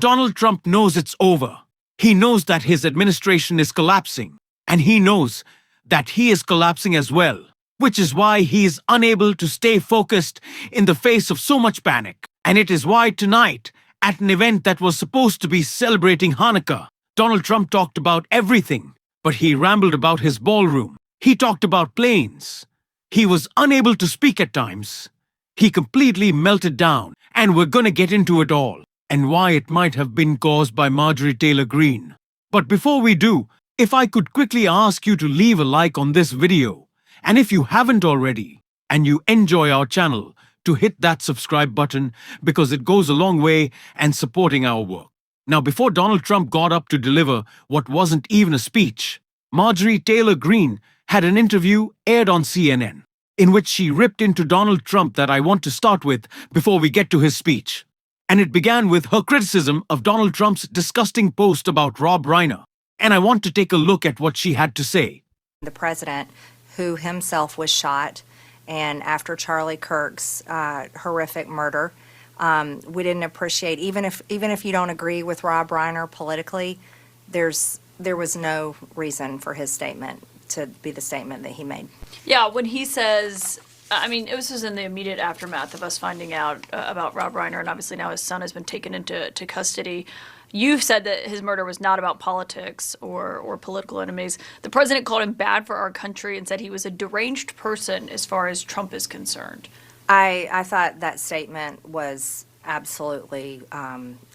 Donald Trump knows it's over. He knows that his administration is collapsing, and he knows that he is collapsing as well, which is why he is unable to stay focused in the face of so much panic. And it is why tonight, at an event that was supposed to be celebrating Hanukkah, Donald Trump talked about everything, but he rambled about his ballroom. He talked about planes. He was unable to speak at times. He completely melted down, and we're gonna get into it all, and why it might have been caused by Marjorie Taylor Greene. But before we do, if I could quickly ask you to leave a like on this video, and if you haven't already, and you enjoy our channel, to hit that subscribe button because it goes a long way and supporting our work. Now, before Donald Trump got up to deliver what wasn't even a speech, Marjorie Taylor Greene had an interview aired on CNN, in which she ripped into Donald Trump that I want to start with before we get to his speech. And it began with her criticism of Donald Trump's disgusting post about Rob Reiner. And I want to take a look at what she had to say. The president, who himself was shot, and after Charlie Kirk's horrific murder, we didn't appreciate, even if you don't agree with Rob Reiner politically, there was no reason for his statement to be the statement that he made. Yeah, when he says, I mean, this was in the immediate aftermath of us finding out about Rob Reiner, and obviously now his son has been taken into custody. You've said that his murder was not about politics or political enemies. The president called him bad for our country and said he was a deranged person as far as Trump is concerned. I thought that statement was absolutely,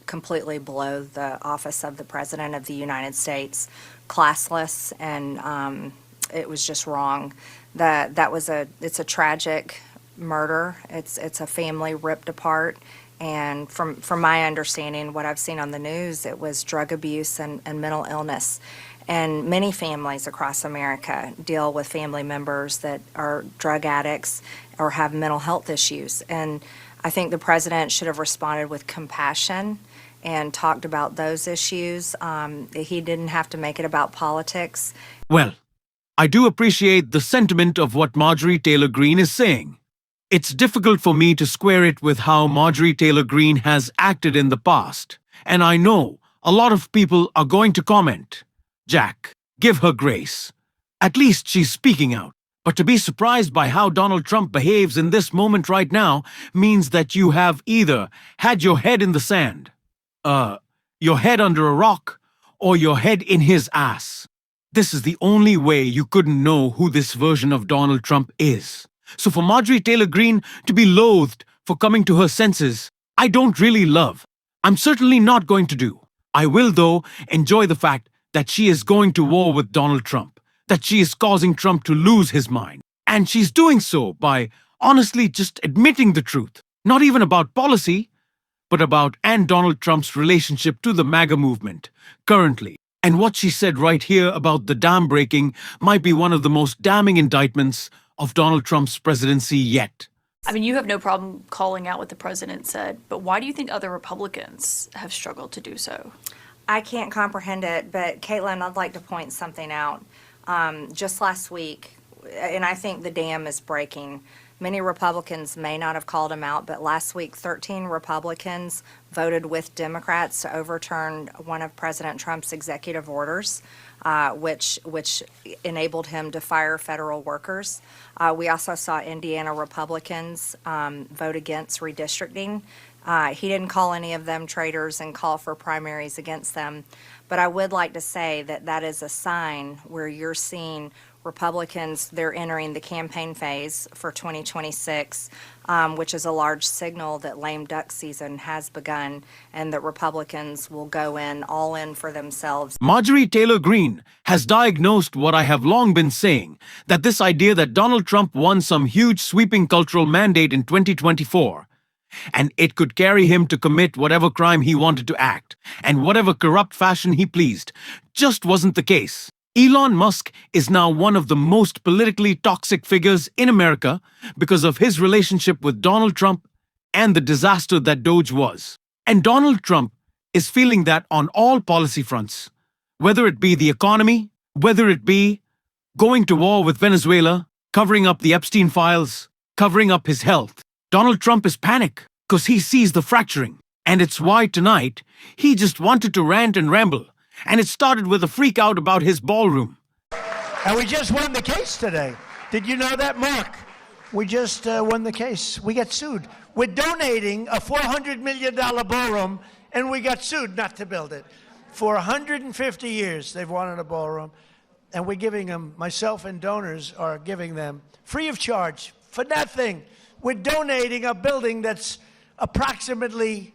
completely below the office of the President of the United States, classless, and it was just wrong. It's a tragic murder. It's a family ripped apart. And from my understanding, what I've seen on the news, it was drug abuse and mental illness. And many families across America deal with family members that are drug addicts or have mental health issues. And I think the president should have responded with compassion and talked about those issues. He didn't have to make it about politics. Well, I do appreciate the sentiment of what Marjorie Taylor Greene is saying. It's difficult for me to square it with how Marjorie Taylor Greene has acted in the past. And I know a lot of people are going to comment, Jack, give her grace. At least she's speaking out. But to be surprised by how Donald Trump behaves in this moment right now means that you have either had your head in the sand, your head under a rock, or your head in his ass. This is the only way you couldn't know who this version of Donald Trump is. So for Marjorie Taylor Greene to be loathed for coming to her senses, I don't really love. I'm certainly not going to do. I will, though, enjoy the fact that she is going to war with Donald Trump, that she is causing Trump to lose his mind. And she's doing so by honestly just admitting the truth, not even about policy, but about Donald Trump's relationship to the MAGA movement currently. And what she said right here about the dam breaking might be one of the most damning indictments of Donald Trump's presidency yet. I mean, you have no problem calling out what the president said, but why do you think other Republicans have struggled to do so? I can't comprehend it, but Caitlin, I'd like to point something out. Just last week, and I think the dam is breaking. Many Republicans may not have called him out, but last week 13 Republicans voted with Democrats to overturn one of President Trump's executive orders, which enabled him to fire federal workers. We also saw Indiana Republicans vote against redistricting. He didn't call any of them traitors and call for primaries against them. But I would like to say that that is a sign where you're seeing Republicans, they're entering the campaign phase for 2026, which is a large signal that lame duck season has begun and that Republicans will go in all in for themselves. Marjorie Taylor Greene has diagnosed what I have long been saying, that this idea that Donald Trump won some huge sweeping cultural mandate in 2024, and it could carry him to commit whatever crime he wanted to act, and whatever corrupt fashion he pleased, just wasn't the case. Elon Musk is now one of the most politically toxic figures in America because of his relationship with Donald Trump and the disaster that Doge was. And Donald Trump is feeling that on all policy fronts, whether it be the economy, whether it be going to war with Venezuela, covering up the Epstein files, covering up his health. Donald Trump is panicked because he sees the fracturing. And it's why tonight he just wanted to rant and ramble. And it started with a freak out about his ballroom. And we just won the case today. Did you know that, Mark? We just won the case. We got sued. We're donating a $400 million ballroom, and we got sued not to build it. For 150 years, they've wanted a ballroom, and we're giving them, myself and donors are giving them, free of charge, for nothing. We're donating a building that's approximately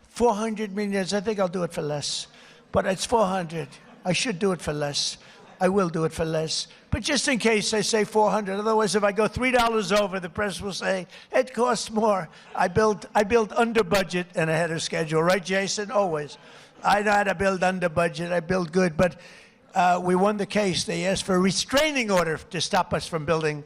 400 million. I think I'll do it for less, but it's 400. I should do it for less. I will do it for less. But just in case I say 400, otherwise if I go $3 over, the press will say, it costs more. I built under budget and ahead of schedule. Right, Jason? Always. I know how to build under budget. I build good. But we won the case. They asked for a restraining order to stop us from building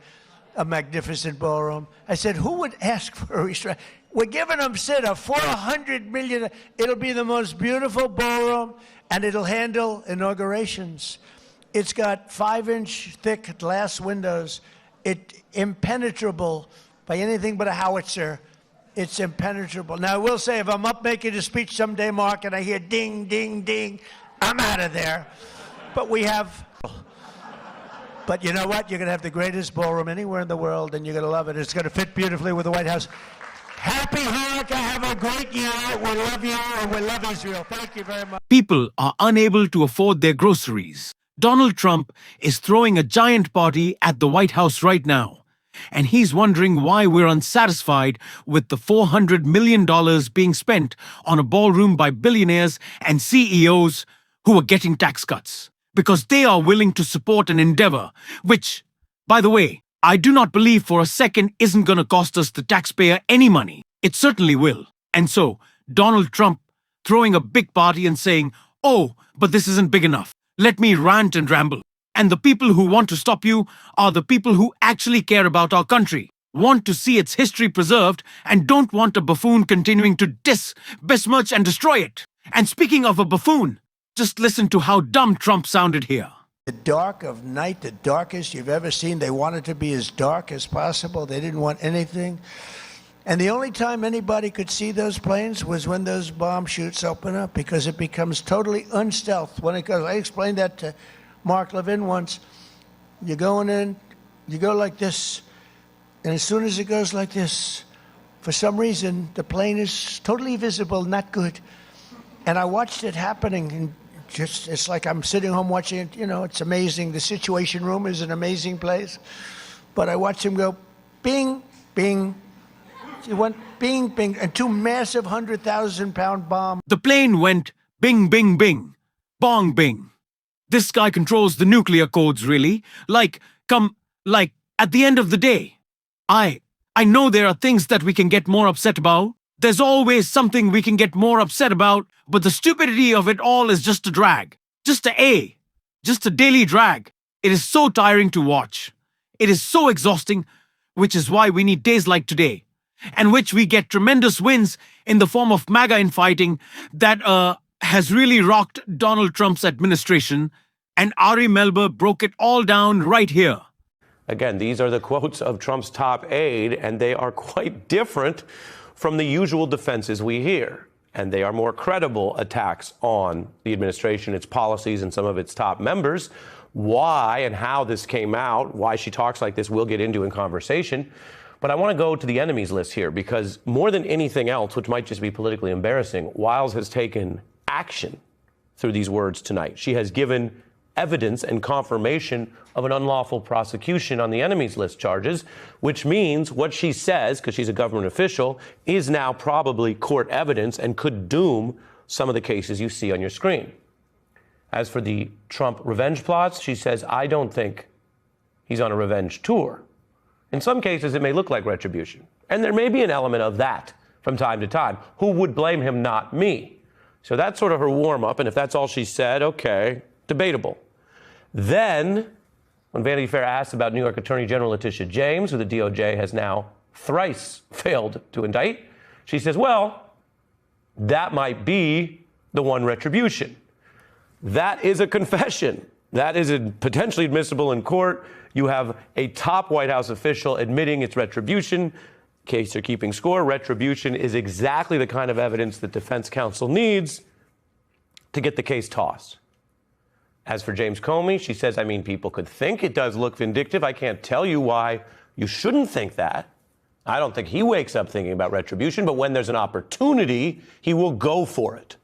a magnificent ballroom. I said, who would ask for a restraint? We're giving them, Sid, a $400 million. It'll be the most beautiful ballroom, and it'll handle inaugurations. It's got 5-inch thick glass windows. It's impenetrable by anything but a howitzer. It's impenetrable. Now, I will say, if I'm up making a speech someday, Mark, and I hear ding, ding, ding, I'm out of there. But we have... But you know what? You're going to have the greatest ballroom anywhere in the world, and you're going to love it. It's going to fit beautifully with the White House. Happy Hanukkah. Have a great year. We love you, and we love Israel. Thank you very much. People are unable to afford their groceries. Donald Trump is throwing a giant party at the White House right now. And he's wondering why we're unsatisfied with the $400 million being spent on a ballroom by billionaires and CEOs who are getting tax cuts. Because they are willing to support an endeavor, which, by the way, I do not believe for a second isn't going to cost us the taxpayer any money. It certainly will. And so, Donald Trump throwing a big party and saying, oh, but this isn't big enough. Let me rant and ramble. And the people who want to stop you are the people who actually care about our country, want to see its history preserved, and don't want a buffoon continuing to besmirch and destroy it. And speaking of a buffoon, just listen to how dumb Trump sounded here. The dark of night, the darkest you've ever seen. They wanted to be as dark as possible. They didn't want anything. And the only time anybody could see those planes was when those bomb chutes open up, because it becomes totally unstealth when it goes. I explained that to Mark Levin once. You're going in, you go like this, and as soon as it goes like this, for some reason, the plane is totally visible, not good. And I watched it happening, and just, it's like I'm sitting home watching it. You know, it's amazing. The Situation Room is an amazing place. But I watched him go bing, bing. It went bing, bing, and 2 massive 100,000-pound bombs. The plane went bing, bing, bing, bong, bing. This guy controls the nuclear codes, really. Like, at the end of the day, I know there are things that we can get more upset about. There's always something we can get more upset about, but the stupidity of it all is just a drag. Just a daily drag. It is so tiring to watch. It is so exhausting, which is why we need days like today, and which we get tremendous wins in the form of MAGA infighting that has really rocked Donald Trump's administration, and Ari Melber broke it all down right here. Again, these are the quotes of Trump's top aide, and they are quite different from the usual defenses we hear. And they are more credible attacks on the administration, its policies, and some of its top members. Why and how this came out, why she talks like this, we'll get into in conversation. But I want to go to the enemies list here, because more than anything else, which might just be politically embarrassing, Wiles has taken action through these words tonight. She has given evidence and confirmation of an unlawful prosecution on the enemies list charges, which means what she says, because she's a government official, is now probably court evidence and could doom some of the cases you see on your screen. As for the Trump revenge plots, she says, I don't think he's on a revenge tour. In some cases, it may look like retribution. And there may be an element of that from time to time. Who would blame him? Not me. So that's sort of her warm-up. And if that's all she said, okay, debatable. Then, when Vanity Fair asked about New York Attorney General Letitia James, who the DOJ has now thrice failed to indict, she says, well, that might be the one retribution. That is a confession. That is potentially admissible in court. You have a top White House official admitting it's retribution. case you're keeping score, retribution is exactly the kind of evidence that defense counsel needs to get the case tossed. As for James Comey, she says, I mean, people could think it does look vindictive. I can't tell you why you shouldn't think that. I don't think he wakes up thinking about retribution, but when there's an opportunity, he will go for it.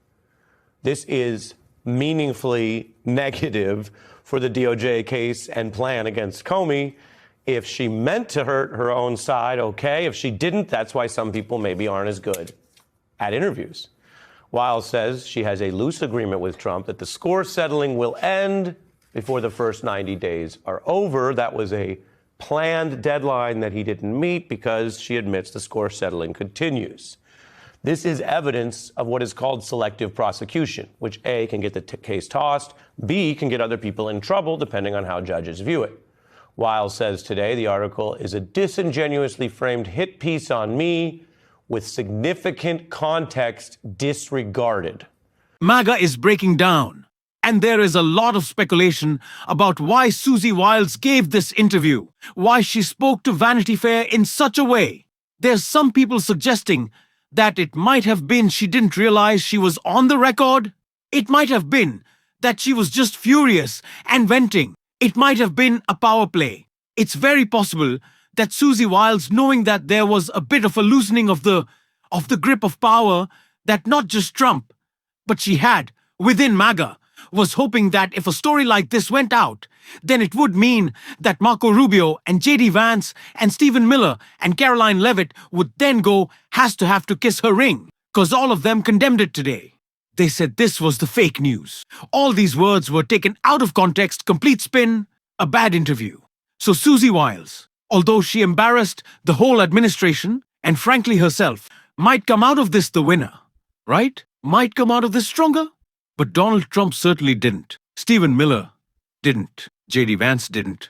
This is meaningfully negative for the DOJ case and plan against Comey. If she meant to hurt her own side, okay. If she didn't, that's why some people maybe aren't as good at interviews. Wiles says she has a loose agreement with Trump that the score settling will end before the first 90 days are over. That was a planned deadline that he didn't meet because she admits the score settling continues. This is evidence of what is called selective prosecution, which A, can get the case tossed, B, can get other people in trouble depending on how judges view it. Wiles says today the article is a disingenuously framed hit piece on me with significant context disregarded. MAGA is breaking down, and there is a lot of speculation about why Susie Wiles gave this interview, why she spoke to Vanity Fair in such a way. There's some people suggesting that it might have been she didn't realize she was on the record. It might have been that she was just furious and venting. It might have been a power play. It's very possible that Susie Wiles, knowing that there was a bit of a loosening of the grip of power that not just Trump, but she had within MAGA, was hoping that if a story like this went out, then it would mean that Marco Rubio and J.D. Vance and Stephen Miller and Caroline Leavitt would then go, has to have to kiss her ring, because all of them condemned it today. They said this was the fake news. All these words were taken out of context, complete spin, a bad interview. So Susie Wiles, although she embarrassed the whole administration and frankly herself, might come out of this the winner, right? Might come out of this stronger. But Donald Trump certainly didn't. Stephen Miller didn't. J.D. Vance didn't.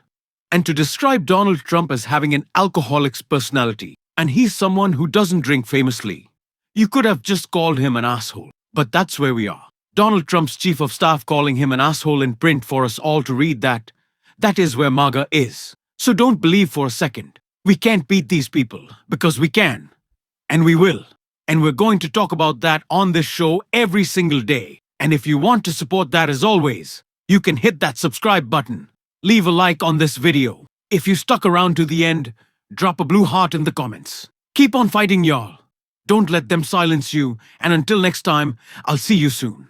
And to describe Donald Trump as having an alcoholic's personality, and he's someone who doesn't drink famously, you could have just called him an asshole. But that's where we are. Donald Trump's chief of staff calling him an asshole in print for us all to read that. That is where MAGA is. So don't believe for a second we can't beat these people, because we can. And we will. And we're going to talk about that on this show every single day. And if you want to support that as always, you can hit that subscribe button. Leave a like on this video. If you stuck around to the end, drop a blue heart in the comments. Keep on fighting, y'all. Don't let them silence you. And until next time, I'll see you soon.